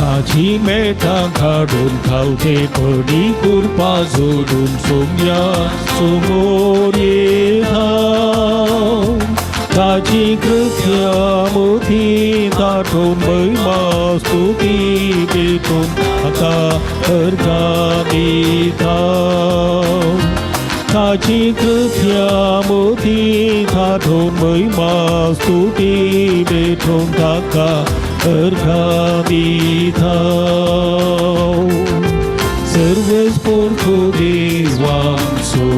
사지 메타 가론 가우데 버리 굴파 조룬 솜야 소모리하 가지 그tia 모티 다톤 bởi stuti beton aka ergamita 가지 그tia 모티 다톤 bởi stuti beton aka ergamita serves português vanso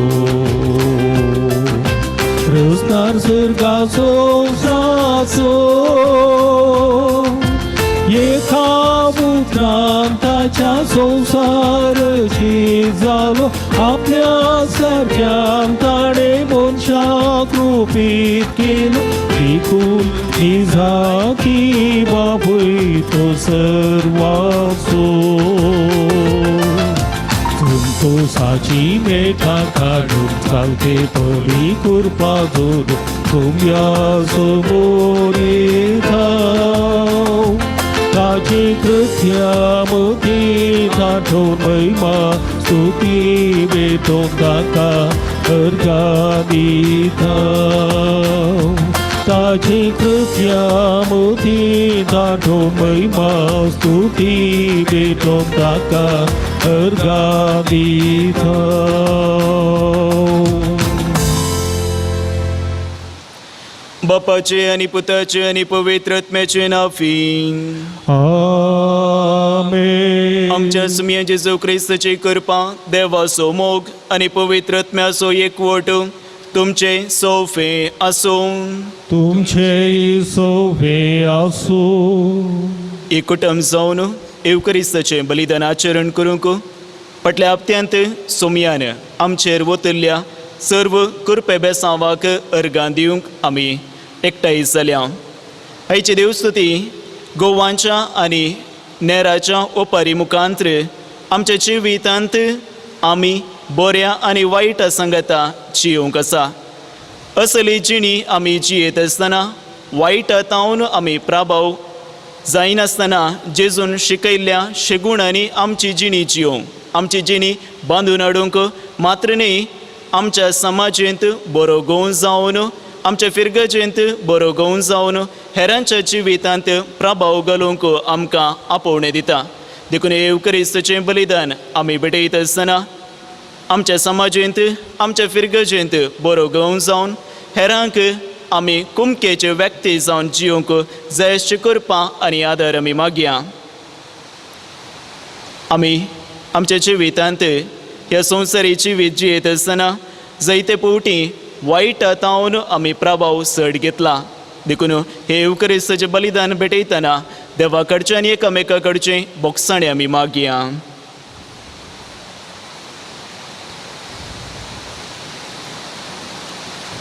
răznar sârga sofraso e ca bucranta संसार झालो आपल्या सारख्या ताणे मोनशा कृपीत केलं विकून निझा की बाबुई तो सर्वासो तो साची मेठा काढून चालते परी कृपा जोड तुमया समोरे धाव काची कृत्यामती साठवून महिमा स्तुती बेटोन दाका अर्गामी धाव काची कृत्यामती साठवून महिमा स्तुती बेटोन दाका अर्गामी धाव बापाचे आणि पुताचे आणि पवित्रात्म्याचे नावी आमेन. आमच्या सुमिया जेजू ख्रिस्ताची कृपा देवाचो मोग आणि पवित्रात्म्याचो एकवट तुमचे सोफे असो तुमचे सोफे असो. एकूटम जावन येवक्रिस्ताचे बलिदान आचरण करूंक फाटल्या हप्त्यांत सुमयान आमचेर वतल्ल्या सर्व कृपे बेसांवाक अर्गां दिवंक आमी एकठांय जाल्या. आयची देवस्तुती गोवांच्या आनी नेराच्या ओपारी मुखांत्र आमच्या जिवितांत आमी बऱ्या आनी वायट संगता जियोंक आसा. असली जिणी आमी जियेत आसतना वायटांतावन आमी प्रभाव जायनासतना जेजून शिकयल्ल्या शेगुणांनी आमची जिणी जियोंक आमची जिणी बांदून हाडूंक मात्र न्ही आमच्या समाजेंत बरो गोवन जावन आमच्या फिरगजेंत बरो गोवन जावन हेरांच्या जिवितांत प्रभाव घालूंक आमकां आपोवणें दिता. देखून येवक्रिस्ताचें बलिदान आमी भेटयत आसतना आमच्या समाजेंत आमच्या फिरगजेंत बरो गोवन जावन हेरांक आमी कुमकेचे व्यक्ती जावन जियोंक जायची कृपा आनी आदार आमी मागया. आमी आमच्या जिवितांत ह्या संवसारी जिवीत जियेत आसतना जायते फावटी वायटांतावन आमी प्रभाव चड घेतला. देखून हे येवक्रिस्ताचें बलिदान भेटयतना देवा कडचें आनी एकामेका कडचें बोगसाणें आमी मागया.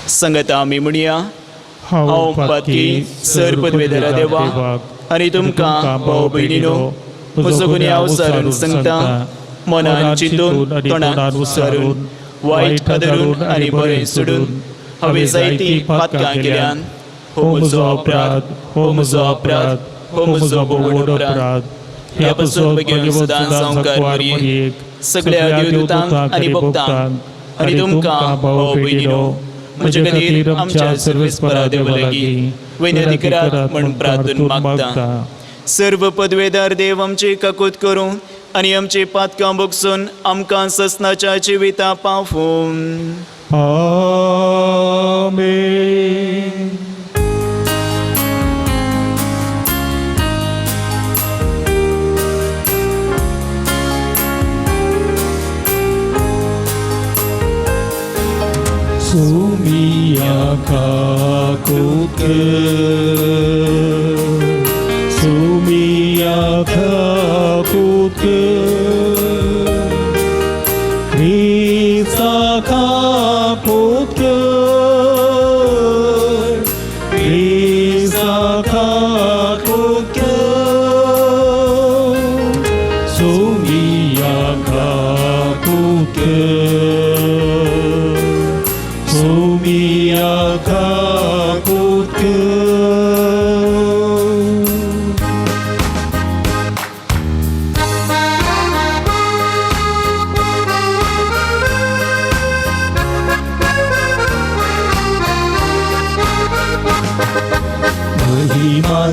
संगता आमी म्हणया हांव पातकी सर पदवेदारा देवा आनी तुमकां भाव भयणीनो म्हजो गुन्यांव अवसारून सांगता मनान चिंतून तोंडान उसारून वायट धरून आनी बरें सोडून हांवें जायतीं पातकां केल्यान हो म्हजो अपराध हो म्हजो अपराध हो म्हजो व्हड अपराध. ह्या पासून बेगीन सदांच संवकार मरयेक सगळ्या देवदूतांक आनी भक्तांक आनी तुमकां भाव भयणीनो म्हजे खातीर आमच्या सर्वेस्परा देवा लागीं वैनदिकरात म्हूण प्रार्थना मागता. सर्व पदवेदार देव आमची काकूत करूं आनी आमची पातकां बोगसून आमकां ससनाच्या जिविता पावून आमेन. सुमिया काकूत सुमिया काकूत Krista काकूत Krista काकूत सुमिया काकूत सुमिया काकूत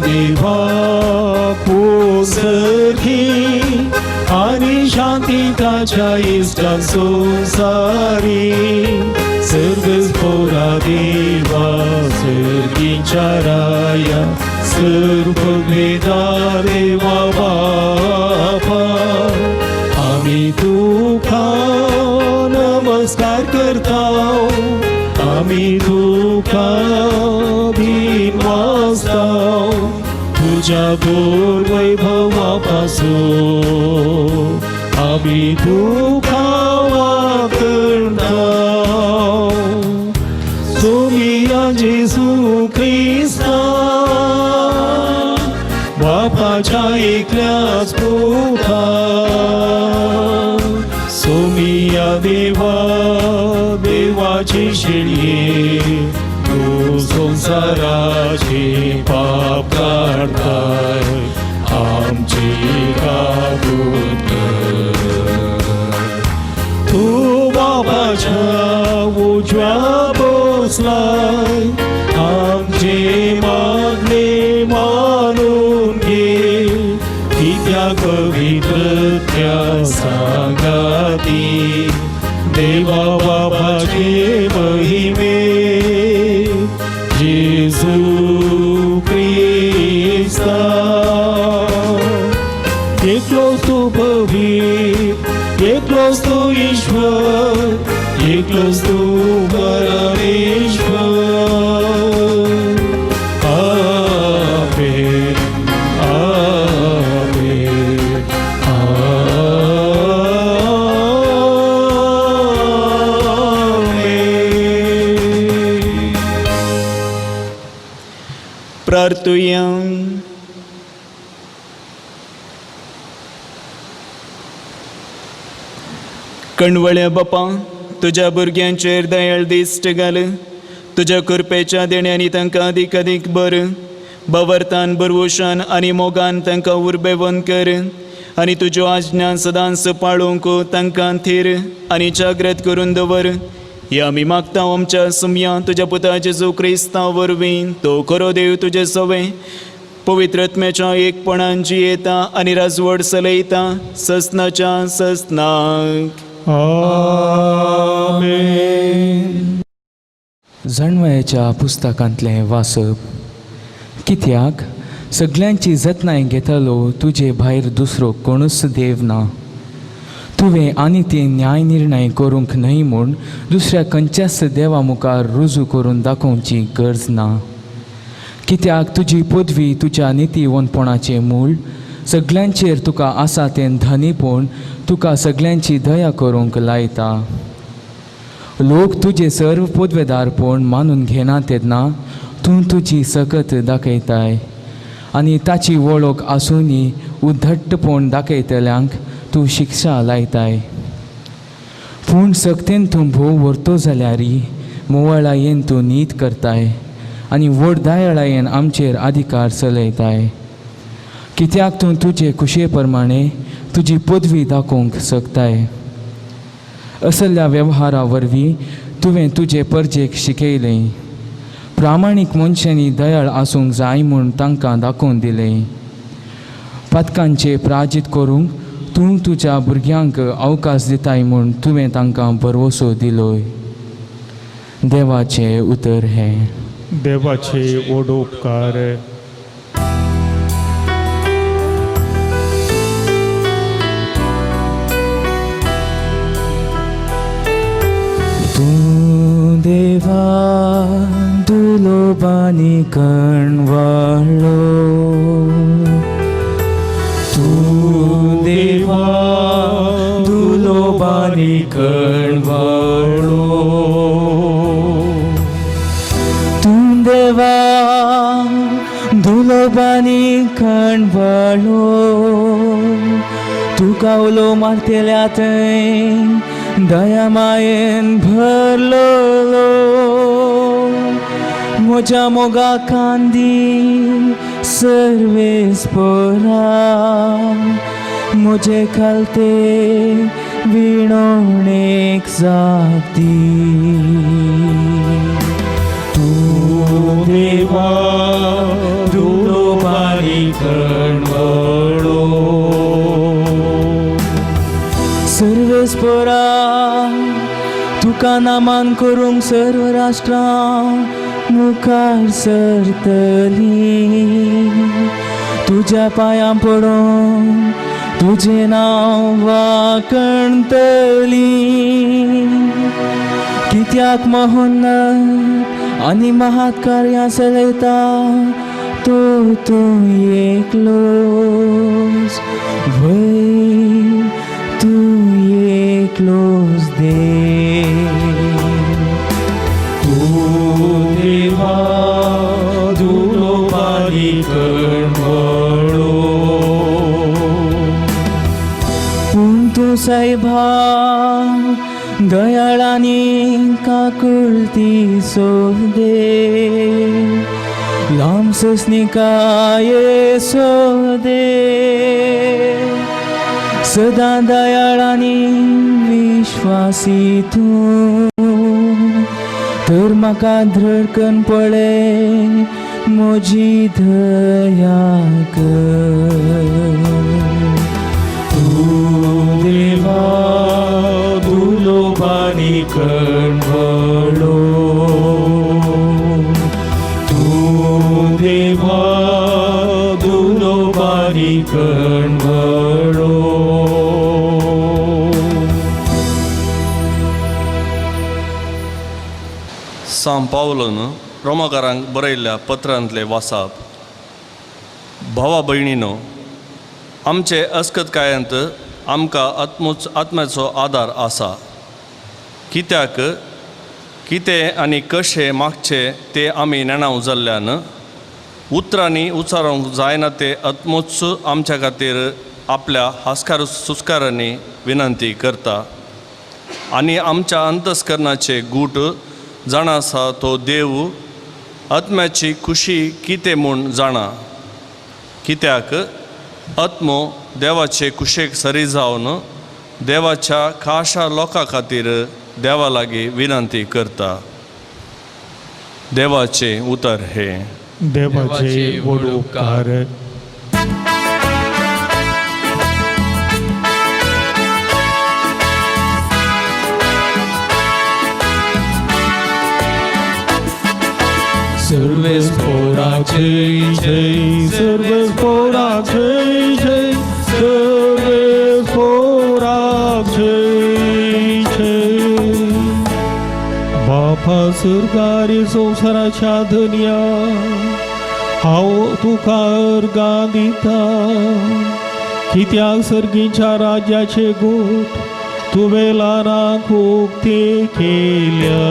देवा पोसरखी आणि शांती ताच्या इष्टा संसारी सर्वस्फोरा देवा सर्गीच्या राया सर्व वेदा देवा बापा आम्ही तुका नमस्कार करताव आम्ही तुका दिन वाजताव तुझ्या गोड वैभवापासून आम्ही तुका वाकणताव सोमिया जेसू ख्रिस्ता बापाच्या एकल्याच पुता सोमिया देवा देवाची शेळये तू संसाराचे पाप काढताय आमची काबूत तू बाबाच्या उजव्या बसलाय आमचे मागणे मानून घे की त्या पवित्र त्या सांगाती देवा बाबाचे महिमे जेसू ख्रिस्ता एकलोच तू पवित्र एकलोच तू ईश्वर एकलोच तू परमेश्वर आमेन आमेन आमेन प्रार्थुया. कणवळ्या बापा तुझ्या भुरग्यांचेर दयाळ दिश्ट घाल तुझ्या कृपेच्या देण्यानी तांकां अदीक अदीक बर बवर्तान बरवोशान आनी मोगान तांकां उर्बेवन कर आनी तुज्यो आज्ञा सदांच पाळूंक तांकां थीर आनी जागृत करून दवर हे आमी मागता आमच्या सुमया तुज्या पुता जेजू क्रिस्ता वरवीं तो खरो देव तुजे सवे पवित्रत्म्याच्या एकपणान जियेता आनी राजवड चलयता ससनाच्या ससनाक. आमेन. जणवयाच्या पुस्तकांतलें वाचप. कित्याक सगळ्यांची जतनाय घेतलो तुजे भायर दुसरो कोणूच देव ना. तुवें आनी ती न्याय निर्णय करूंक न्हय म्हूण दुसऱ्या खंयच्याच देवा मुखार रुजू करून दाखोवची गरज ना. कित्याक तुजी पदवी तुज्या नितीवंतपणाचें मूळ सगळ्यांचेर तुका आसा तें धनीपण तुका सगळ्यांची दया करूंक लायता. लोक तुजे सर्व पदवेदारपण मानून घेना तेन्ना तूं तुजी सकत दाखयताय आनी ताची वळख आसुनी उद्धटपण दाखयतल्यांक तूं शिक्षा लायताय. पूण सक्तेन तूं भोव व्हरतो जाल्यारय मोवळायेन तूं नीत करताय आनी व्हड दयाळायेन आमचेर अधिकार चलयताय. कित्याक तूं तुजे कुशे प्रमाणे तुजी पदवी दाखोवंक शकताय. असल्या वेव्हारा वरवीं तुवें तुजे परजेक शिकयलें. प्रामाणीक मनशांनी दयाळ आसूंक जाय म्हूण तांकां दाखोवन दिलें. पातकांचे प्राजीत करूंक तूं तुज्या भुरग्यांक अवकाश दिताय म्हूण तुवें तांकां भरवसो दिलोय. देवाचें उतर हें. देवाचे व्हड उपकार. तूं देवा दुलोबानी कणवाळो. तूं देवा दुलोबानी कणवाळो. तूं देवा दुलोबानी कणवाळो. तुका उलो मारतेल्या थंय दया मायेन भरलो. म्हज्या मोगा कांदी सर्वेस्परा म्हजे खालते विणोणेक जाती. तूं देवा दुलोबा सर्वेस्परा तुका नामान करूंक सर्व राष्ट्रां मुखार सरतली तुज्या पांयां पडून तुजें नांव वाखणतली कित्याक महोन्नत आनी महात कार्यां चलयता तूं एकलोच वै तूं एकलोच देव तूं देवा धुलो बारी कळवळो पूण तूं सायबा दयाळांनी काकुळती सोदे लांब सस्निकाये सोदे सदां दयाळांनी विश्वासी तूं तर म्हाका धडकन पळय म्हजी दया कर तूं देवा धुलो बारी कळवळो तूं देवा धुलो बारी कळवळो सांत पावलोन रोमाकारांक बरयल्ल्या पत्रांतले वाचप. भावा भयणीनो, आमचे अस्कतकायांत आमकां आत्म्याचो आदार आसा. कित्याक कितें आनी कशें मागचें तें आमी नेणाव जाल्ल्यान उतरांनी उचारूंक जायना ते आत्मोच आमच्या खातीर आपल्या हास्कार सुस्कारांनी विनंती करता. आनी आमच्या अंतस्करणाचे गूट जाणा आसा तो देव आत्म्याची खुशी कितें म्हूण जाणा. कित्याक आत्मो देवाचे कुशेक सरी जावन देवाच्या खाशा लोकां खातीर देवा लागीं विनंती करता. देवाचे उतर हे. देवाचे व्हड उपकार. सर्वेस्पराक जय जय सर्वेस्पराक जय जय सर्वेस्पराक जय जय. बापा सरकारी संवसाराच्या धन्या हांव तुका अर्गां दिता. कित्याक सर्गीच्या राज्याचे गोठ तुवें ल्हानांक उक्ते केल्या.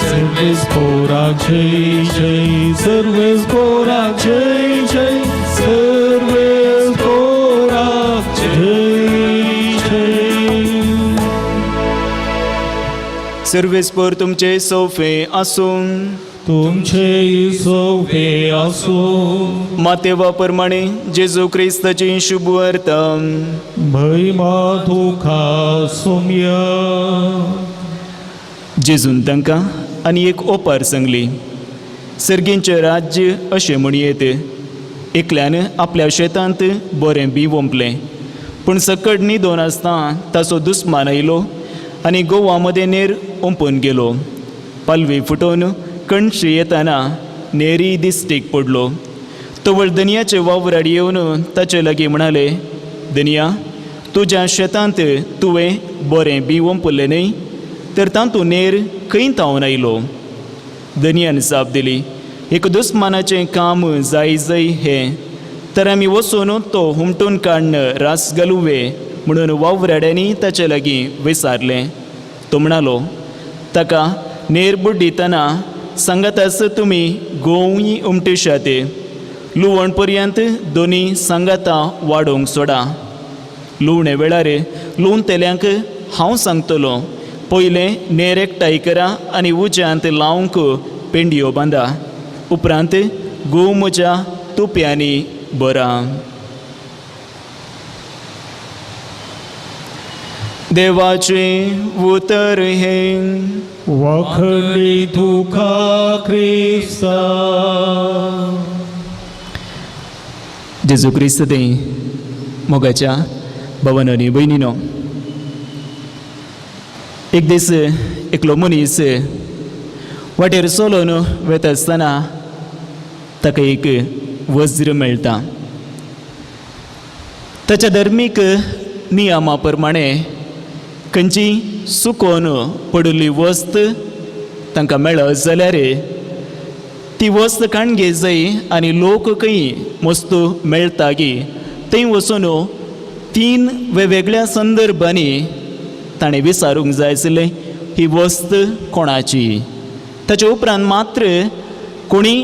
सर्वेस्पराक जय जय सर्वेस्पराक जय जय सर्वेस्पराक जय जय. सर्वेस्पर तुमचे सोफे आसूं तुमचे सोफे आसूं मातेवा प्रमाणे जेजू क्रिस्ताची शुभ वार्ता महिमा तुका सोम्य. जेजून तांकां आनी एक ओपार सांगली. सर्गींचें राज्य अशें म्हणयेत एकल्यान आपल्या शेतांत बरें बी वंपलें, पूण सकट न्हिदोन आसता ताचो दुस्मान आयलो आनी गोवा मदें नेर ओंपून गेलो. पालवी फुटोवन कणशी येताना नेरी दिश्टीक पडलो. तवळ दनयाचे वावराड येवन ताचे लागीं म्हणाले, दनया, तुज्या शेतांत तुवें बरें बी वंपलें न्हय, तर तातूंत नेर खंय तावन आयलो. दनयान जाप दिली, एक दुस्मानाचें काम जाय जाय हें, तर आमी वचून तो हुमटून काडन रास घालुवे म्हणून वावराड्यांनी ताचे लागीं विचारलें. तो म्हणालो, ताका नेर बुड्डितना सांगातास तुमी गोंय उमटेशात. लुवण पर्यंत दोनी सांगाता वाडोवंक सोडा. लुवणे वेळार लुवन तेल्यांक हांव सांगतलो, पयलें नेर एकठांय करा आनी उज्यांत लावंक पेंडयो बांदा. उपरांत गोव म्हज्या तुप्यांनी बरा. देवाचे उतर हे. वाखडली तुका क्रिस्ता. जेजू क्रिस्त ते मोगाच्या भावांनो आनी भयणीनो, एक दीस एकलो मनीस वाटेर चलोन वता आसतना ताका एक वज्र मेळटा. ताच्या धर्मीक नियमा प्रमाणे खंयची सुकोवन पडिल्ली वस्त तांकां मेळत जाल्यार ती वस्त काणगे जाय आनी लोक खंय वस्तू मेळटा की थंय वचून 3 वेगवेगळ्या संदर्भांनी ताणें विचारूंक जाय आसलें ही वस्त कोणाची. ताचे उपरांत मात्र कोणी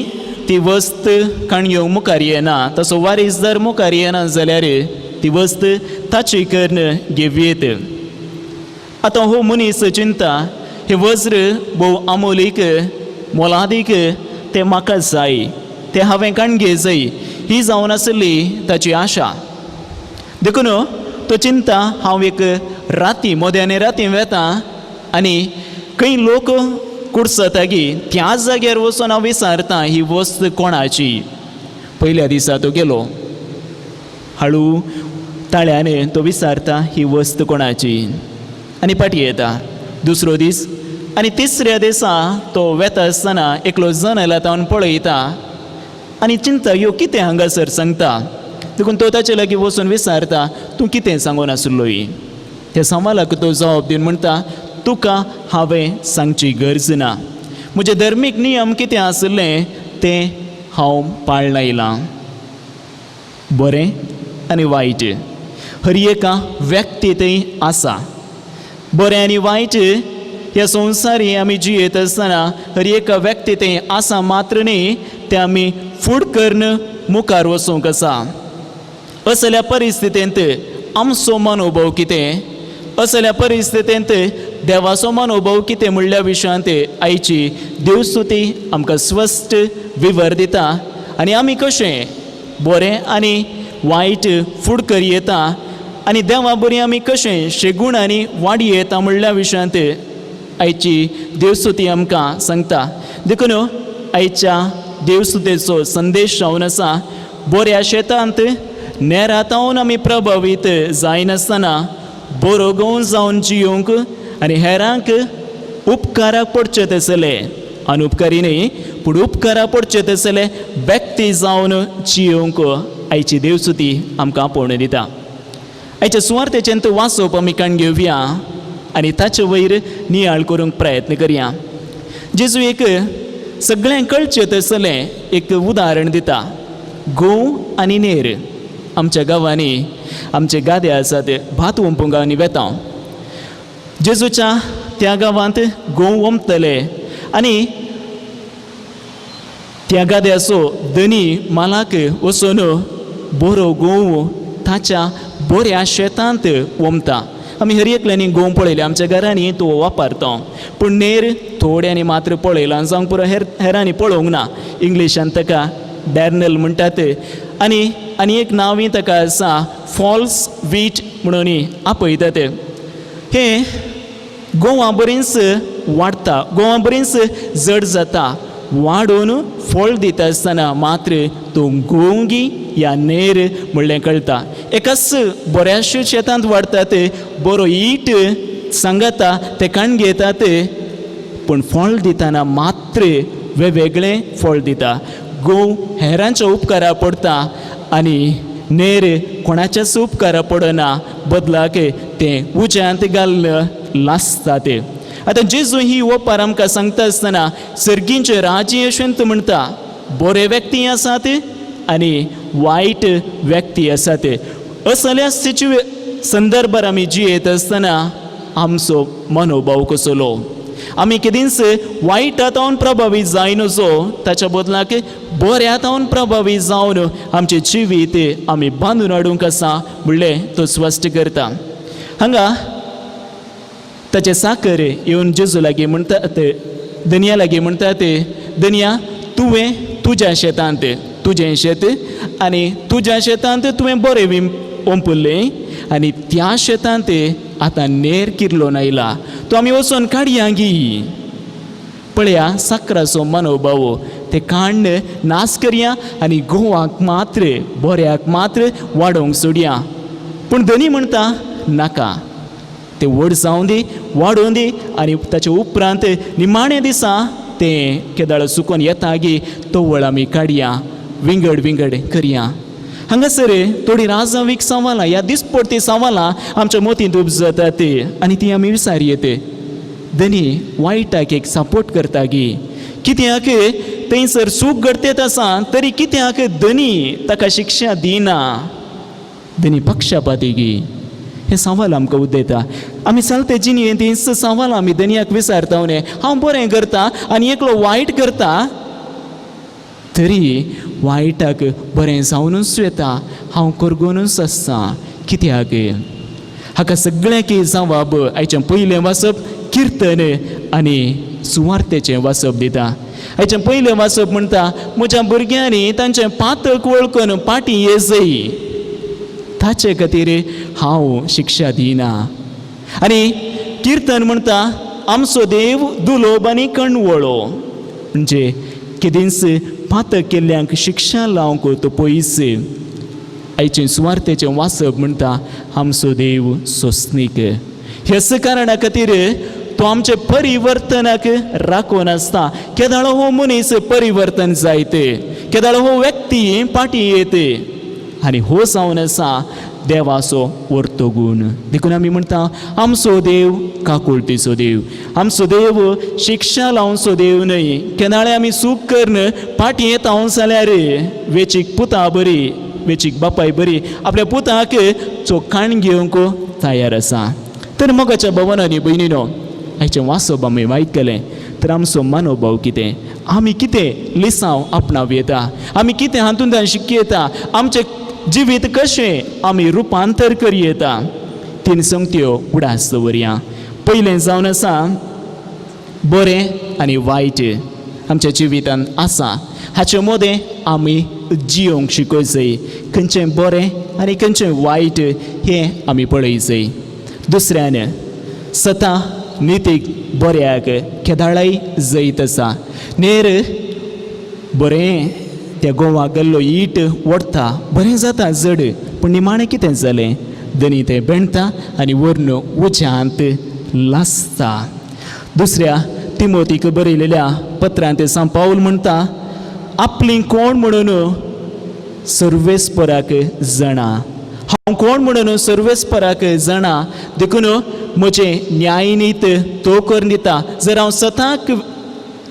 ती वस्त काणयोवंक मुखार येना, तसो वारीसदार मुखार येना जाल्यार ती वस्त ताची कर्ण घेवयेत. आतां हो मनीस चिंता हे वज्र भोव अमोलीक मोलादीक तें म्हाका जाय, तें हांवें काणगे जाय, ही जावन आसली ताची आशा. देखून तो चिंता हांव एक राती मोद्याने राती वेता आनी खंय लोक कुडसता की त्या जाग्यार वचून हांव विचारता ही वस्त कोणाची. पयल्या दिसा तो गेलो, हळू ताळ्यान तो विचारता ही वस्त कोणाची आनी फाटीं येता. दुसरो दीस आनी तिसऱ्या दिसा तो वेता आसतना एकलो जनेलांतल्यान पळयता आनी चिंता ह्यो कितें हांगासर सांगता. देखून तो ताचे लागीं वचून विचारता तूं कितें सांगून आसलो ही. त्या सवालाक तो जवाब दिवन म्हणटा तुका हांवें सांगची गरज ना, म्हजे धर्मीक नियम कितें आसलें तें हांव पाळना येयलां. बरें आनी वायट हर एका व्यक्ती थंय आसा. बरें आनी वायट ह्या संवसारी आमी जियेत आसतना हर एका व्यक्ती थंय आसा, मात्र न्ही तें आमी फूड करून मुखार वचूंक आसा. असल्या परिस्थितींत आमचो मनोभव कितें, असल्या परिस्थितींत देवाचो मनोभव कितें म्हणल्या विशयांत आयची देवस्तुती आमकां स्पश्ट विवर दिता. आनी आमी कशें बरें आनी वायट फूड करी येता आनी देवा बरी आमी कशें शेगूण आनी वाडी येता म्हणल्या विशयांत आयची देवस्तुती आमकां सांगता. देखून आयच्या देवस्तुतेचो संदेश जावन आसा बऱ्या शेतांत नेरातावन आमी प्रभावीत जायनासतना बरो गोव जावन जियोंक आनी हेरांक उपकाराक पडचें तसलें, अनुपकारी न्ही पूण उपकाराक पडचें तसलें व्यक्ती जावन जियोंक आयची देवस्तुती आमकां आपोवन दिता. आयच्या सुवार्थेचें वाचप आमी काण घेवया आनी ताचे वयर नियाळ करूंक प्रयत्न करया. जेजू एक सगळें कळचें तसलें एक उदाहरण दिता. गोव आनी नेर. आमच्या गांवांनी आमचे गादे आसात, भात वंपूंक गांवांनी वेता. जेजूच्या त्या गांवांत गोव वंपतले आनी त्या गाद्याचो धनी मालाक वचून बरो गोव ताच्या बऱ्या शेतांत वंपता. आमी हर एकल्यांनी गोव पळयले, आमच्या घरांनी तो वापरता, पूण नेर थोड्यांनी मात्र पळयलां, जावं पुरो हेरांनी पळोवंक ना. इंग्लिशान ताका डॅर्नल म्हणटात आनी एक नांवूय ताका आसा फॉल्स वीट म्हणून आपयतात. हे गोवां बरींच वाडटा, गोवां बरींच जड जाता, वाडून फळ दिता आसतना मात्र तो गोंगी या नेर म्हणलें कळटा. एकाच बऱ्याचशा शेतांत वाडटात, बरो ईट सांगता ते काण घेतात, पूण फळ दितना मात्र वेगवेगळें फळ दिता. गोव हेरांच्या उपकारा पडटा आनी नेर कोणाच्याच उपकारा पडना, बदलाक तें उज्यांत घालून लासतात. आतां जेजू ही ओपार आमकां सांगता आसतना सर्गींचे राज्य यशवंत म्हणटा बरे व्यक्ती आसात आनी वायट व्यक्ती आसात. असल्या संदर्भार आमी जियेत आसतना आमचो मनोभाव कसलो. आमी केदींच वायटांतावन प्रभावीत जाय नजो, ताच्या बदलाक बऱ्यातावन प्रभावीत जावन आमचें जिवीत आमी बांदून हाडूंक आसा म्हणलें तो स्पश्ट करता. हांगा ताचे साकर येवन जेजू लागीं म्हणटात, धन्या लागीं म्हणटात, धन्या तुवें तुज्या शेतांत तुजें शेत आनी तुज्या शेतांत तुवें बरें ओंपुल्लें आनी त्या शेतांत आतां नेर किर्लोन आयला, तो आमी वचून काडया गी. पळया साकराचो मनोभाव, ते काण्ण नास करया आनी गोवाक मात्र बऱ्याक मात्र वाडोवंक सोडया. पूण धनी म्हणटा नाका, ते व्हड जावं दी, वाडोवन दी, आनी ताचे उपरांत निमाणे दिसा तें केदाळ सुकोन येता गी तो वळ आमी काडया, विंगड विंगड करया. हांगासर थोडी राजावीक सवालां, ह्या दिसपडटी सवालां आमच्या मोतींत उपजतात आनी ती आमी विचारयेत. धनी वायटाक एक सपोर्ट करता गी, कित्याक थंयसर सूख घडतेत आसा तरी कित्याक धनी ताका शिक्षा दिना. धनी पक्षपाती गी, हे सवाल आमकां उदेता. आमी चलते जिणेंत ही सवाल आमी धनयाक विचारता उणे, हांव बरें करता आनी एकलो वायट करता, तरी वायटाक बरें जावनूच येता, हांव करगोनूच आसता. कित्याक हाका सगळ्यांक जबाब आयचें पयलें वाचप किर्तन आनी सुवार्थेचें वाचप दिता. हाचें पयलें वाचप म्हणटा, म्हज्या भुरग्यांनी तांचें पातक वळखून पाटी येजय, ताचे खातीर हांव शिक्षा दिना. आनी किर्तन म्हणटा, आमचो देव दुलोब आनी कणवळो, म्हणजे केदींच पातक केल्ल्यांक शिक्षा लावंक तो पयस. आयचें सुवार्थेचें वाचप म्हणटा, आमचो देव सोंसनीक. ह्याच कारणा खातीर तो आमचे परिवर्तनाक राखून आसता. केदाळो हो मनीस परिवर्तन जायत, केदाळो हो व्यक्ती पाटी येत, आनी हो जावन आसा देवाचो वर्तो गूण. देखून आमी म्हणटा, आमचो देव काकुळटीचो देव, आमचो देव शिक्षा लावचो देव न्हय. केदाळे आमी सूख करन पाटी येता जाल्यार वेचीक पुता बरी, वेचीक बापाय बरी आपल्या पुताक चोखाण घेवंक तयार आसा. तर मोगाच्या भवनांनी भयणीनो, हाचें वाचप आमी वायट केलें तर आमचो मनोभाव कितें, आमी कितें लिसांव आपणाव येता, आमी कितें हातूंतल्यान शिकी येता, आमचें जिवीत कशें आमी रुपांतर करी येता. तीन संगत्यो उडास दवरया. पयलें जावन आसा बरें आनी वायट आमच्या जिवितान आसा, हाचे मदें आमी जियोंक शिकोवंक जाय. खंयचें बरें आनी खंयचें वायट हें आमी पळय जाय. दुसऱ्यान सता नितीक बऱ्याक केदाळाय जैत आसा. नेर बरें त्या गोवाक गेल्लो ईट ओडटा, बरें जाता जड, पूण निमाणें कितें जालें, धनी तें बेणटा आनी वर्ण उज्यांत लासता. दुसऱ्या तिमोथीक बरयलेल्या पत्रांत सांत पावल म्हणटा, आपली कोण म्हणून सर्वेस्पराक जाणा. हांव कोण म्हणून सर्वेस्पराक जाणा, देखून म्हजें न्यायनीत तो कर दिता. जर हांव सताक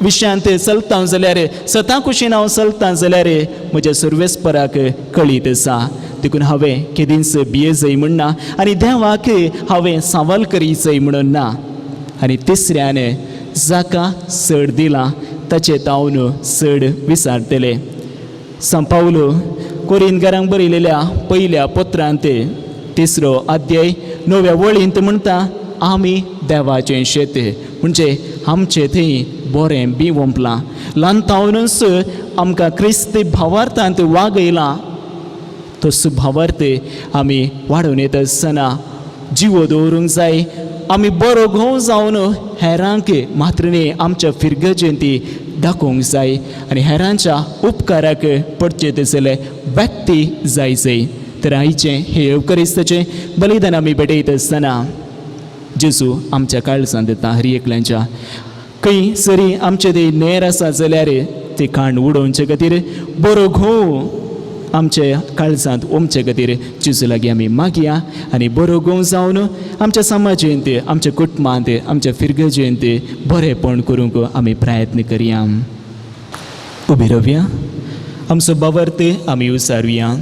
विशयांत चलता जाल्यार, सता कुशीन हांव चलता जाल्यार म्हज्या सर्वेस्पराक कळीत आसा. देखून हांवें केदींच बिये जाय म्हणना आनी देवाक हांवें सावल करी जाय म्हणून ना. आनी तिसऱ्यान जाका चड दिलां ताचे तावन चड विचारतले. सांत पावल कोरिंथकारांक बरयलेल्या पयल्या पत्रांत 3रो अध्याय 9व्या वळींत म्हणटा, आमी देवाचें शेत, म्हणजे आमचें थंय बरें बी वंपलां. ल्हानतावनूच आमकां क्रिस्ती भावार्थांत वागयलां. तसो भावार्थ आमी वाडोवन येता आसतना जिवो दवरूंक जाय. आमी बरो घोव जावन हेरांक मात्र न्ही आमच्या फिरगजेंती दाखोवंक जाय आनी हेरांच्या उपकाराक पडचे जाल्यार व्यक्ती जाय. तर आयचें हे एवकरिस्ताचें बलिदान आमी भेटयत आसतना जेजू आमच्या काळजांत येता हर एकल्यांच्या. खंय सरी आमचे ते नेर आसा जाल्यार ते खाण उडोवचे खातीर बरो घोव आमचे काळजांत ओमचे खातीर जेजू लागीं आमी मागया आनी बरो घोव जावन आमच्या समाजांत, आमच्या कुटुंबांत, आमच्या फिरगजेंत बरेंपण करूंक आमी प्रयत्न करया. उबी रावया. आमचो भावार्थ आमी विचारुया.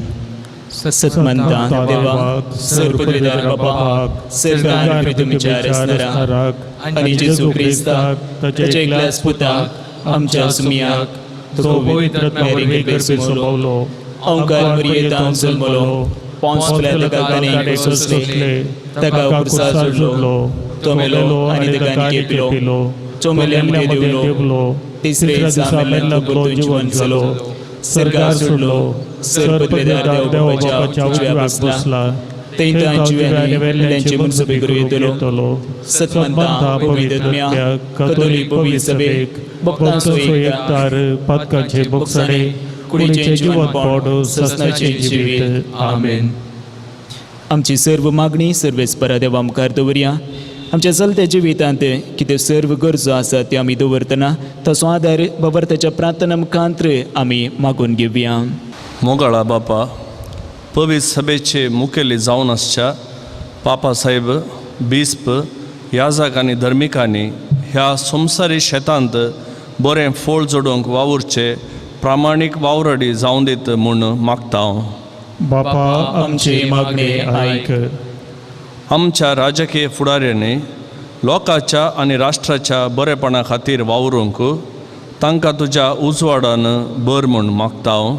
सतमंता देवा, सर्वपदवीदार बापाक, सर्गान आनी तुमच्या आसताराक आनी जेजू क्रिस्ताक ताच्या एकल्याच पुताक आमच्या सुमयाक तो पवित्र आत्म्यावरवी पावलो, ओंकार मरियेंतान जल्मलो, पोंस पिलाताकानी सोंसले, ताका कुर्सार जोडलो, तो मेलो आनी ताका केपिलो, तो मेल्ल्यांमध्ये देवलो, तिसरे दिसा मेल्लो परतून जिवंत जालो, सर्गार सोडलो, सर्वपदवीदार देव बापाच्या उजव्या बसला, थंय जिव्यांनी वेल्ल्यांची मनसुबी करूं येतलो. सतमंता पवित्र आत्म्या कथोलिक पवित्र सभेक भक्तांचो एकतार, पातकांचे बोगसणे, कुडीचें जिवंत पोट, ससनाचें जिवीत. आमेन. आमची सर्व मागणी सर्वेस्परा देवा मुखार दवरया. आमच्या चलत्या जिवितांत कितें सर्व गरजो आसात त्यो आमी दवरतना तसो आदार बाबरताच्या प्रार्थना मुखांत्र आमी मागून घेवया. मोगाळा बापा, पवित्र सभेचे मुखेली जावन आसच्या पापा साहेब, बिस्प, याजक आनी धर्मिकांनी ह्या संवसारी शेतांत बरें फोळ जोडूंक वावुरचे प्रामाणीक वावरडी जावं दीत म्हूण मागता हांव. बापा आमचे मागणे ऐक. आमच्या राजकीय फुडाऱ्यांनी लोकांच्या आनी राष्ट्राच्या बरेपणा खातीर वावरूंक तांकां तुज्या उजवाडान बर म्हूण मागता हांव.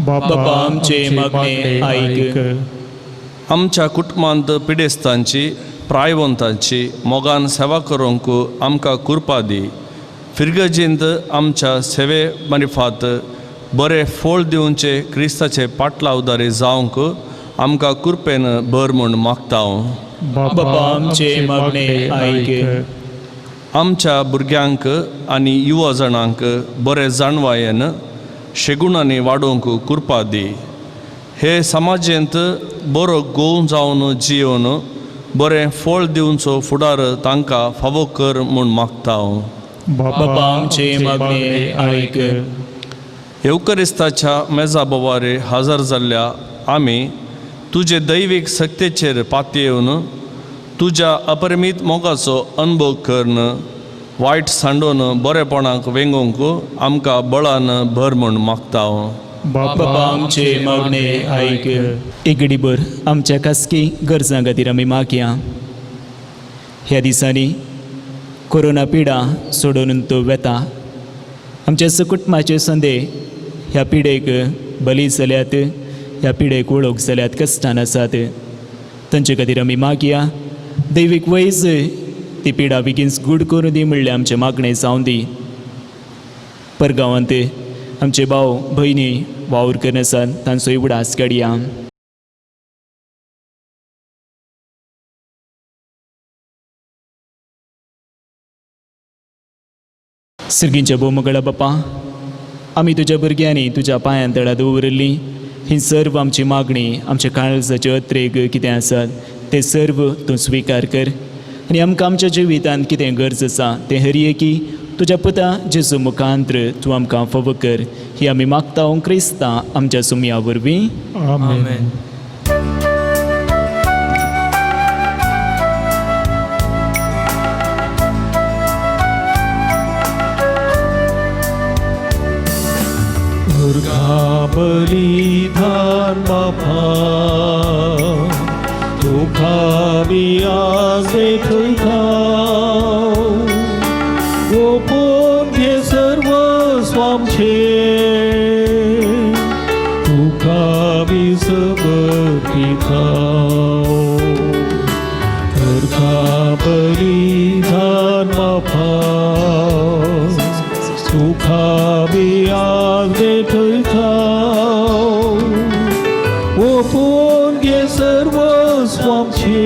बापा आमचे मागणे ऐक. आमच्या कुटुंबांत पिडेस्तांची प्रायवंतांची मोगान सेवा करूंक आमकां कुरपा दी. फिरगजींत आमच्या सेवे मार्फत बरे फोळ दिवचे क्रिस्ताचे पाटलावदारी जावंक आमकां कुरपेन बर म्हूण मागता हांव. बापा आमचे मागणे ऐक. आमच्या भुरग्यांक आनी युवा जाणांक बरे जाणवायेन शेगुणांनी वाडोवंक कुरपा दी. हे समाजेंत बरो गोव जावन जियोन बरें फोळ दिवचो फुडार तांकां फावो कर म्हूण मागता हांव. बापा आमचे मागणे ऐक. येवकरिस्ताच्या मेजा बोवारे हजर जाल्ल्या आमी तुजे दैवीक सक्तेचेर पातयेवन तुज्या अपरिमीत मोगाचो अनुभव करन वायट सांडोवन बरेपणाक वेंगोवंक आमकां बळान भर म्हूण मागता हांव. बापा आमचे मागणे ऐक. एक घडीभर आमच्या खासगी गरजां खातीर आमी मागया. ह्या दिसांनी कोरोना पिडा सोडून तो वेता. आमच्या कुटुंबाचे संदे ह्या पिडेक बली जाल्यात, ह्या पिडेक वळख जाल्यात, कश्टान आसात. तांचे खातीर आमी मागया दैवीक वैज ती पिडा बेगीन गूड करून दी म्हणलें आमचें मागणें जावं दी. परगांवांत आमचे भाव भयणी वावर करन आसात, तांचोय उडास काडया. सर्गींच्या भोवमगळा बापा, आमी तुज्या भुरग्यांनी तुज्या पांयां तळा दवरली. ही सर्व आमची मागणी, आमच्या काळजाचे अत्रेक कितें आसात ते सर्व तूं स्विकार कर. आनी आमकां आमच्या जिवितांत कितें गरज आसा तें हरयेकी तुज्या पुता जेजू मुखांत्र तूं आमकां फावो कर. ही आमी मागता क्रिस्ता आमच्या सुमया वरवीं. आमेन. बलिदान बापा तुका मी आज खाव. गोपून घे सर्व स्वामचे तुका मी समर्पित हाव. बलिदान बापा तुका मी आज ओपून घे सर्व स्वामचे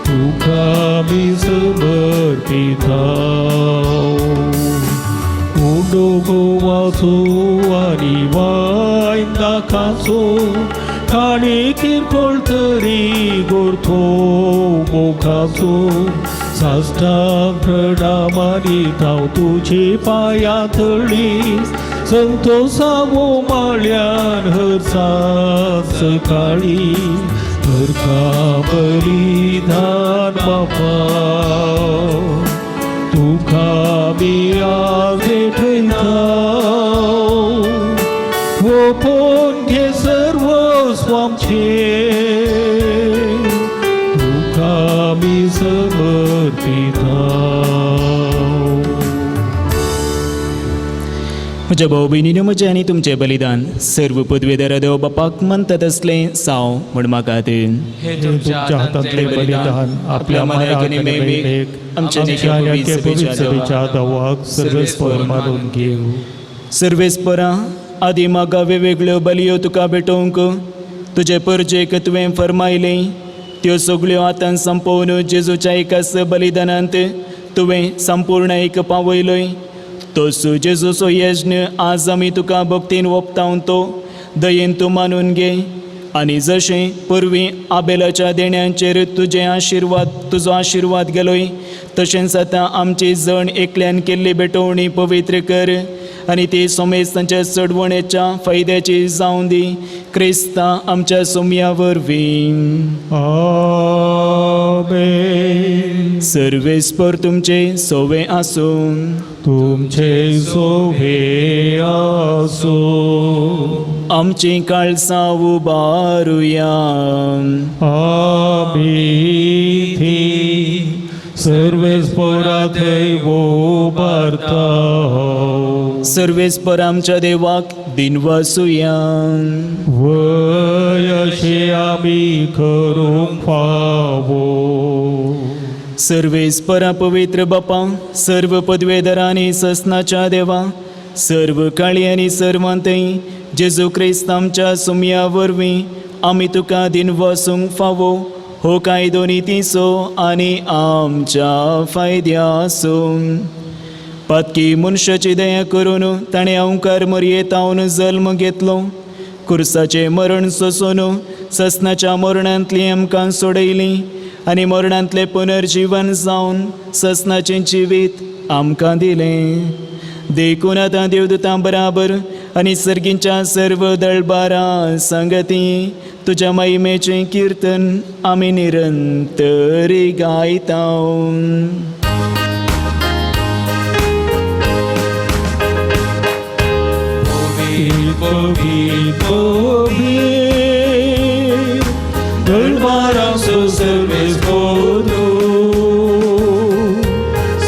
तुका मी समर्पित हाव. उंडो गोवाचो आनी वायन नाकाचो खाणे किरकोळ तरी गोरथो मोगाचो साश्टांग प्रणामानीत हांव तुजे पांया थळी. संतोषावो माळ्यान हरसात सकाळी. बलिदान बापा तुका मी आज ओपून घे सर्व स्वामचे तुका मी समर्पित हाव. म्हज्या भाऊ भयणीनो, म्हजें आनी तुमचें बलिदान सर्व पदवेदार देव बापाक म्हणटात असलें साव म्हण म्हाकात. हे तुमच्या हातांतले बलिदान आपल्या मनाक आनी मेळमेक आमच्या पवित्र सभेच्या दवाक सर्वेस्पर मानून घेव. सर्वेस्परा आदी म्हाका वेगवेगळ्यो बलयो तुका भेटोवंक तुजे परजेक तुवें फरमायलें. त्यो सगळ्यो आतां संपवन जेजूच्या एकाच बलिदानांत तुवें संपूर्ण एक पावयलोय. तोच जेजूचो यज्ञ आज आमी तुका भक्तीन ओपतावन तो दयेन तूं मानून घे आनी जशें पुर्वी आबेलाच्या देण्यांचेर तुजो आशिर्वाद गेलोय, तशेंच आतां आमची जण एकल्यान केल्ली बेटवणी पवित्र कर आनी ती सोमेस्तांच्या चडवणेच्या फायद्याची जावं दी, क्रिस्ता आमच्या सोमया वरवीं. आमेन. सर्वेस्पर तुमचे सोवे आसूं. तुमचे सोवे आसो. आमची काळसां उबारुया. आमी सर्वेस्परा थंय उबारता. सर्वेस्पर आमच्या देवाक दिनवासुया. वय अशें आमी करूंक फावो. सर्वेस्परा पवित्र बापा, सर्व पदवेदरांनी ससनाच्या देवा, सर्व काळी आनी सर्वांतय जेजू क्रिस्त आमच्या सुमया वरवीं आमी तुका दिनवासूंक फावो. हो कायदो नितीसो आनी आमच्या फायद्यासूं. पातकी मनशाची दया करून ताणें अवंकार मर्येतावन जल्म घेतलो. कुर्साचें मरण सोसून ससनाच्या मरणांतली आमकां सोडयली आनी मरणांतलें पुनर्जीवन जावन ससनाचें जिवीत आमकां दिलें. देखून आतां देवदूतां बराबर आनी सर्गींच्या सर्व दळबारां संगती तुज्या महिमेचें किर्तन आमी निरंतर गायता. दळबारांचो सर्वेस्परो,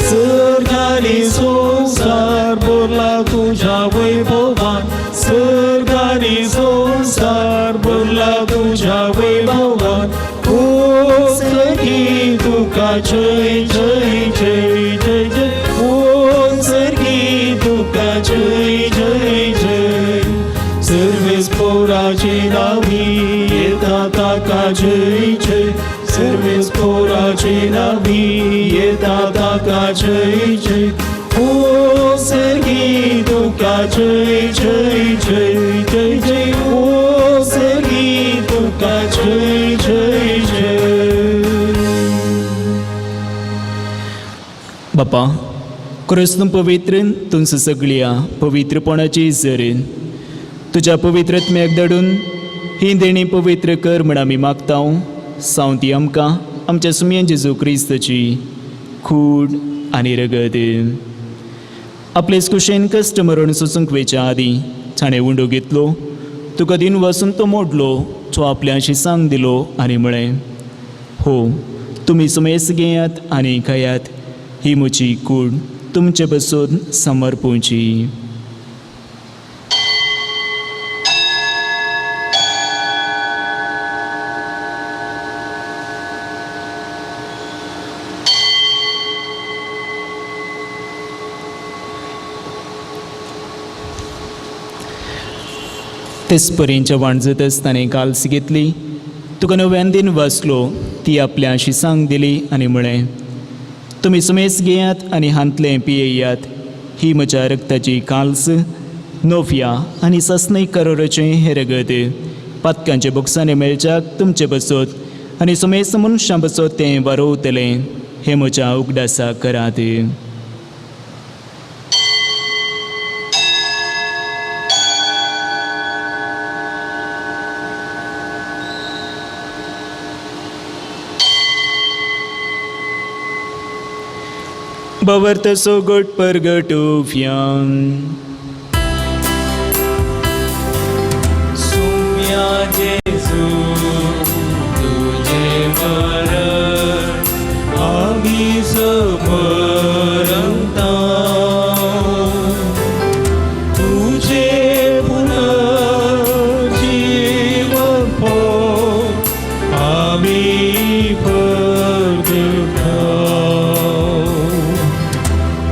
सर्गानी संसार भरला तुझ्या वैभवान. सर्गानी संसार भरला तुझ्या वैभवान. ओ सर्गी तुका जय जय जय जय जय. ओ सर्गी तुका जय जय जय. सर्वेस्पराची नावी येता ताका जय जय. सर्वेस्पराची नावी येता ताका जय जय. ओ सर्गी तुका जय जय जय जय जय. ओ सर्गी तुका जय जय जय. बापा, कृष्ण पवित्र तुमचं सगळ्या पवित्रपणाची झर तुझ्या पवित्रत्म्याक धाडून ही देणी पवित्र कर म्हण आमी मागता. सावंती आमकां आमच्या सुमयेन जेजू क्रिस्ताची खूड आनी रगत. आपले कुशेन कश्ट मरण सोसूंक वेच्या आदीं ताणें उंडो घेतलो. तुका दिन वसून तो मोडलो, तो आपल्याशी सांग दिलो आनी म्हळें, हो तुमी सुमेस घेयात आनी खायात. ही म्हजी कूड तुमचे बसून समर्पूची. तेच परेंच्या वाणजत आसतना काल्स घेतली. तुका नव्यान दिन वाचलो, ती आपल्याशी सांग दिली आनी म्हळें, तुमी सुमेस घेयात आनी हांतलें पियेयात. ही म्हज्या रक्ताची काल्स, नोव्या आनी सस्नय करोराचें हें रगत. पातकांच्या बोक्सांनी मेळच्याक तुमचे बसत आनी सुमेस मनशां बसत तें वारोवतलें. हें म्हज्या उगडासा करात. बवर्त सोगोट परगटोव्यान. सुम्या जेजू तुझे मरण आमी समरता. तुझे पुनर्जीवन पोव आमी परगटा.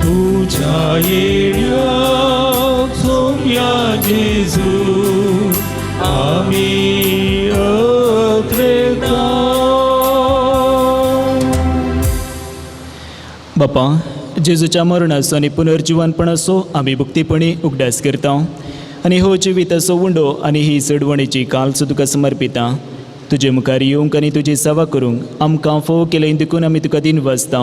तुझ्या येण्याक सोम्या जेजू आमी अत्रेता. बापा, जेजूच्या मरणाचो आनी पुनर्जीवनपणाचो आमी भक्तीपणी उगडास करता आनी हो जिविताचो उंडो आनी ही चडवणेची कालचो तुका समर्पिता. तुजे मुखार येवंक आनी तुजी सेवा करूंक आमकां फोव केले देखून आमी तुका दिनवासता.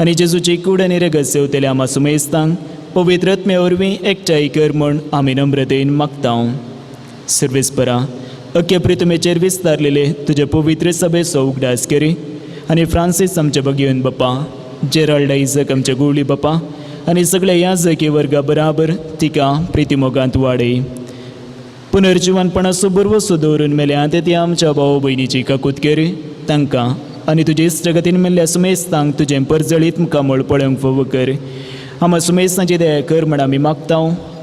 आनी जेजूची कूड आनी रगत सेवतले आमा सुमेस्तांक पवित्र आत्मे वरवीं एकठांय कर म्हूण आमी नम्रतेन मागता. सर्वेस्परा अख्खे प्रितमेचेर विस्तारलेले तुजे पवित्र सभेचो उगडास करी. आनी फ्रांसीस आमच्या भगियन बापा, जेराल्ड आयझक आमच्या गोवळी बापा आनी सगळ्या याजकी वर्गा बराबर तिका प्रितीमोगांत वाडय. पुनर्जिवनपणाचो बरवसो दवरून मेल्यात त्या आमच्या भाव भयणीची काकूत करी. तांकां आनी तुजे इश्टगतीन मेल्ल्या सुमेस्तांक तुजें परजळीत मुखामळ पळोवंक फोव कर. आमा सुमेस्तांची दया कर म्हण आमी मागता.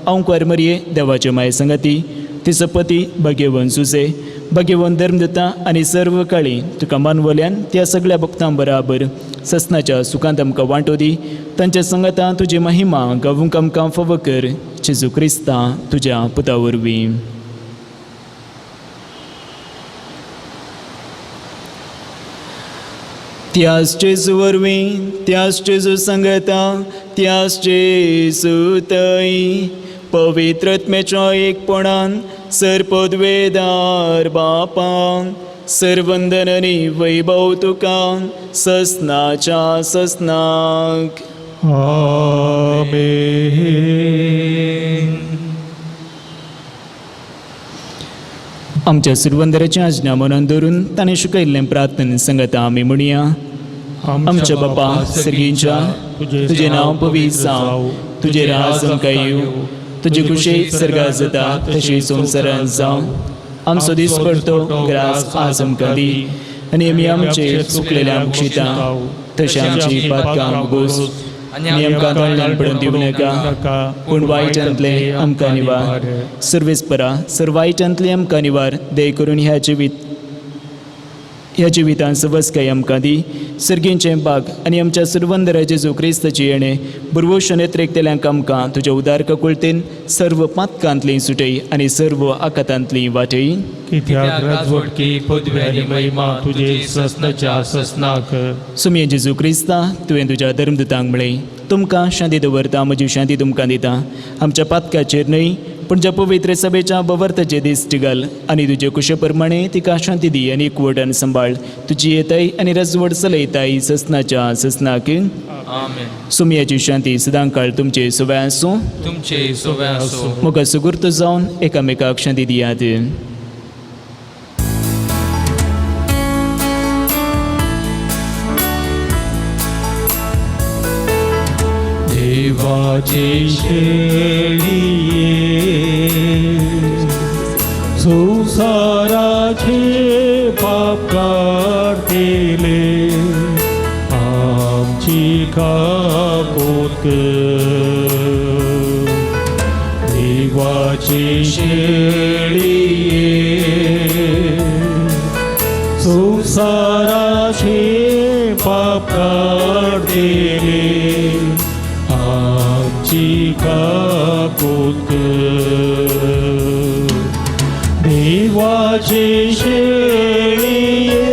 अंकार मरये देवाचे माय संगती, तिचो पती भाग्यवन सुसे, भाग्यवन धर्मदत्ता आनी सर्व काळी तुका मानवल्यान त्या सगळ्या भक्तां बराबर ससनाच्या सुखांत आमकां वांटो दी. तांच्या संगता तुजी महिमा गावूंक आमकां फोव कर. जेजू क्रिस्ता तुज्या पुता वरवीं. त्याच जेजू वरवीं, त्याच जेजू संगता, त्याच जेजू थंय पवित्र आत्म्याच्या एकपणान सरपदवेदार बापांक सरवंदन आनी वैभव तुका ससनाच्या ससनाक. आमेन. आमच्या सुरवंदराची आज्ञा मनान धरून ताणें शिकयल्लें प्रार्थना संगता आमी म्हणया. आमच्या बापा सर्गींच्या, तुजें नांव पवित्र जावं, तुजें राज आमकां येवं, तुजी कुशी सर्गात जाता तशी संवसारांत जावं. आमचो दीस पडतो ग्रास आज आमकां दी, आनी आमी आमचे चुकलेल्यांक बक्षिता तशें आमची पातकां बगोस. आनी आमकां तोंडान पडून दिवं नाका, पूण वायटांतले आमकां निवार. सर्वेस्परा सर्वायटांतले आमकां निवार. दय करून ह्या जिवितान सवस्काय आमकां दी. सर्गींचें भाग आनी आमच्या सुरवंदरा जेजू क्रिस्ताची येणे बुरवोशन येतरेकतेल्यांक आमकां तुज्या उदार ककुळतेन सर्व पातकांतलीं सुटय आनी सर्व आकातांतलीं वाटय. कित्याक राजवटकी पदवी आनी महिमा तुजे ससनाच्या ससनाक. सुमये जेजू क्रिस्ता तुवें तुज्या धर्मदूतांक म्हळें, तुमकां शांती दवरता, म्हजी शांती तुमकां दिता. आमच्या पातकाचेर न्हय पूण ज्या पवित्र सभेच्या बवर्ताचे दिश्टी घाल आनी तुजे कुशे प्रमाणे तिका शांती दी आनी एकवटान सांबाळ. तुजी येताय आनी राजवट चलयताय ससनाच्या ससनाक. सुमयाची शांती सदां काळ तुमचे सुव्या आसूं. तुमचे सोव्या असो. मुखार सुगुर्त जावन एकामेकाक शांती दियात. देवाची शेळिये संसाराचे पाप काढले, आमची काकूत देवाची शेळिये संसाराचे पाप काढले, आमची काकूत देवाची शेळिये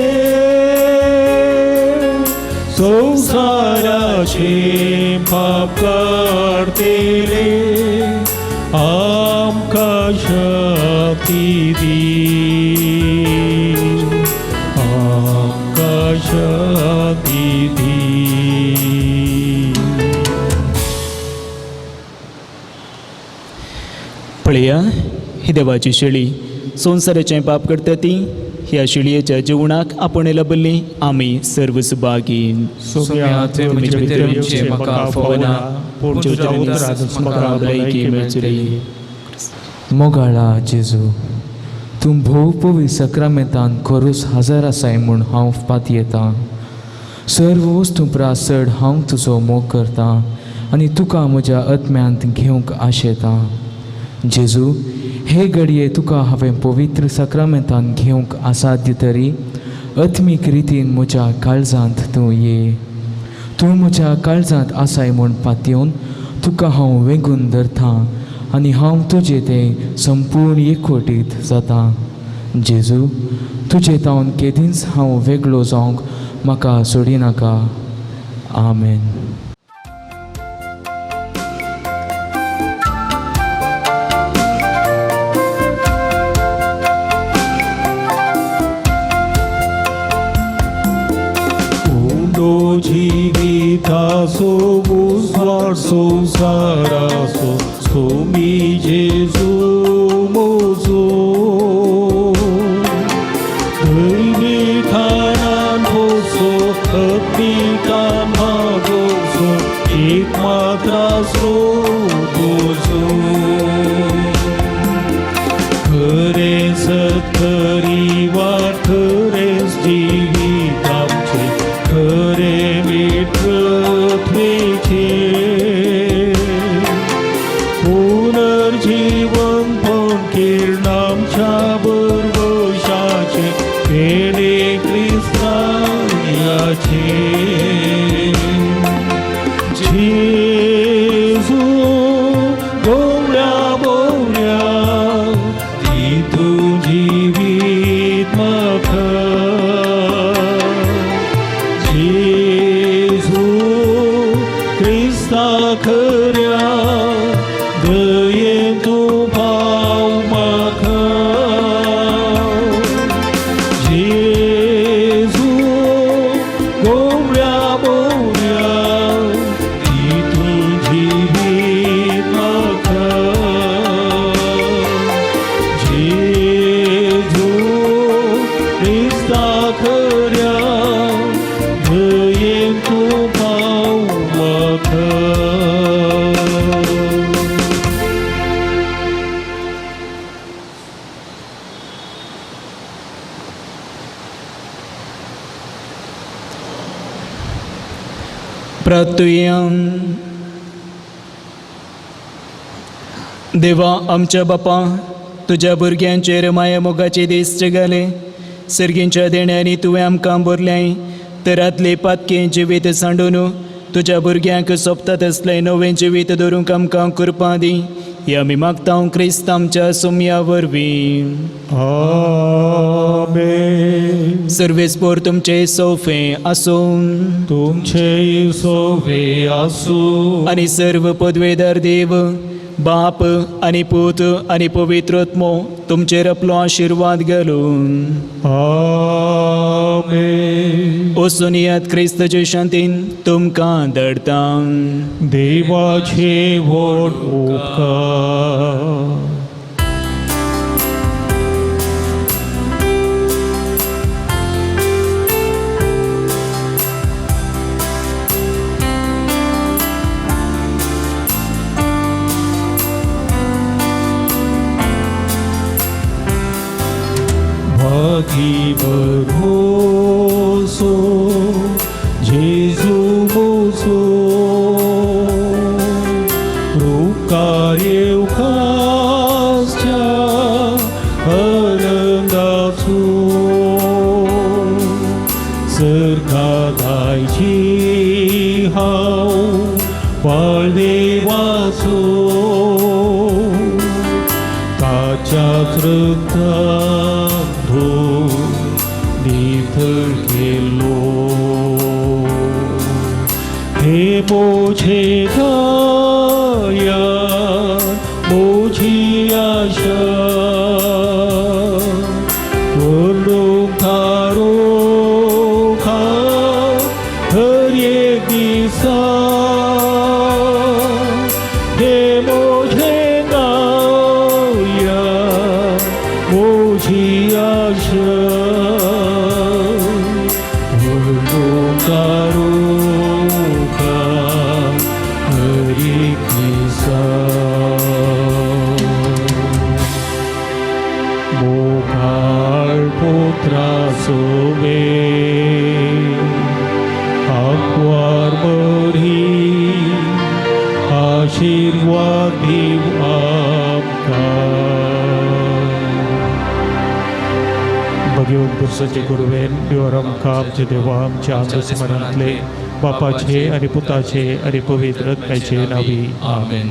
संसाराचे पाप काढतेले, आमकां शक्ती दी, आमकां शक्ती दी. पळया ही देवाची शेळी संवसाराचें पाप करता ती. ह्या शेळयेच्या जेवणाक आपण लबल्ली आमी सर्व सुभागी. सुम्यात म्हजे भितर आमचे म्हाका फोवना, पूण तुज्या उदरांत म्हाका भलायकी मेळचली. मोगाळा जेजू, तूं भोव पवी सक्रामेंतान खरोच हजर आसाय म्हूण हांव पातयेतां. सर्व वस्तू परस चड हांव तुजो मोग करतां आनी तुका म्हज्या आत्म्यांत घेवंक आशेतां. जेजू, हे घडये तुका हांवें पवित्र सक्रामेंतान घेवंक आसाद्य तरी आत्मीक रितीन म्हज्या काळजांत तूं ये. तूं म्हज्या काळजांत आसाय म्हूण पातयेवन तुका हांव वेगून धरतां आनी हांव तुजें तें संपूर्ण एकवटीत जाता. जेजू, तुजे तावन केदींच हांव वेगळो जावंक म्हाका सोडिनाका. आमेन. जिवितासो मुस्वार संसारासो तुम्ही जेजू मोजो दैवी खानान होसो अग्निकान मागोसो एक मात्रा स्रोतोसो खरे सत्तरी वाठरेस जीवितामचे खरे विठ्ठलेचे पुनर्जीवन पण किरणामच्या बरवशाचे पेणे ख्रिस्तायाचे जेजू गोवळ्या बोवळ्या तू जीवित म्हाका जेजू क्रिस्ता खऱ्या दयेन तूं भाव म्हाका जेजू गोवळ्या बोवळ्या तू जीवित म्हाका जेजू क्रिस्ता खऱ्या दयेन तूं भाव म्हाका प्रार्थुया. देवा आमच्या बापा, तुज्या भुरग्यांचेर माया मोगाचे दीस जगले. सर्गींच्या देण्यानी तुवें आमकां भरल्याय तरातले पातकें जिवीत सांडून तुज्या भुरग्यांक सोबतात असलें नवें जिवीत धरूंक आमकां कृपा दी. हे आमी मागता क्रिस्त आमच्या सोम्या वरवीं. आमेन. सर्वेस्पोर तुमचे सोफे आसूं तुमचे सोवे आसूं आनी सर्व पदवेदार देव बाप आनी पूत आनी पवित्रत्मो तुमचेर आपलो आशिर्वाद घालून आमेन. वचून यात क्रिस्ताचे शांतीन तुमकां धाडटा. देवाचे व्हड उपकार. भागी भरोसो जेजू मोजो उपकार येवकासच्या आनंदाचो सरकाराची हांव बाळदेवाचो ताच्याच रक्तान निथळ केलो. हे मोझे गाया मोझी आशा वर्णूक थारो खा हर एक दिसा. हे मोझे गाया मोझी आशा Sobe Akbar Mari Ashirwad Div Aapka. भगवंत पुरुषाचे गुरुवेन देवर आमकां आमचे देवा आमच्या अंतस्मरणांतले बापाचे आनी पुताचे आनी पवित्र आत्म्याचे नावी. आमेन.